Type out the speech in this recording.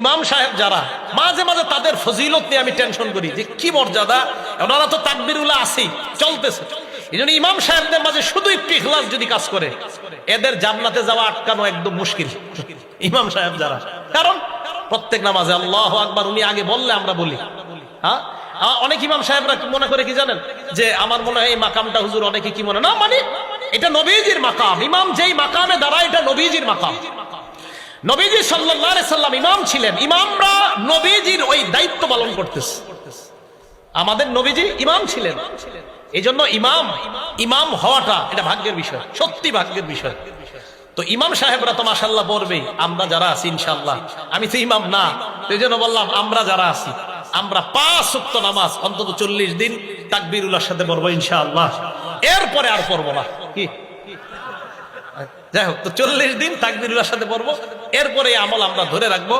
ইমাম সাহেব যারা মাঝে মাঝে তাদের ফজিলত নিয়ে আমি টেনশন করি যে কি মর্যাদা, ওনারা তো তাকবীরুল্লাহ আছেই, চলতেছে। এই জন্য ইমাম সাহেবদের মাঝে শুধু একটু ইখলাস যদি কাজ করে, এদের জান্নাতে যাওয়া আটকানো একদম মুশকিল। ইমাম সাহেব যারা, কারণ প্রত্যেক নামাজে আল্লাহু আকবার উনি আগে বললে আমরা বলি। হ্যাঁ, অনেক ইমাম সাহেবরা মনে করে কি জানেন, যে আমার মনে হয় এই মাকামটা হুজুর, অনেকে কি মনে না, মানে এটা নবীজির মাকাম। ইমাম যেই মাকামে দাঁড়ায় এটা নবীজির মাকাম। নবীজি সাল্লাল্লাহু আলাইহি সাল্লাম ইমাম ছিলেন, ইমামরা নবীজির ওই দায়িত্ব পালন করতেছে। আমাদের নবীজি ইমাম ছিলেন, এই জন্য ইমাম হওয়াটা এটা ভাগ্যের বিষয়, সত্যি ভাগ্যের বিষয়। তো ইমাম সাহেবরা তো মাশাআল্লাহ পড়বে, আমরা যারা আছি ইনশাআল্লাহ, আমি তো ইমাম না, এই জন্য বললাম আমরা যারা আছি, আমরা 5 ওয়াক্ত নামাজ অন্তত 40 দিন তাকবীরুল্লাহর সাথে পড়বো ইনশাআল্লাহ। এরপরে আর পড়বো না। কি যাই হোক, তো 40 দিন তাকবীরুল্লাহর সাথে পড়বো, এরপরে এই আমল আমরা ধরে রাখবো।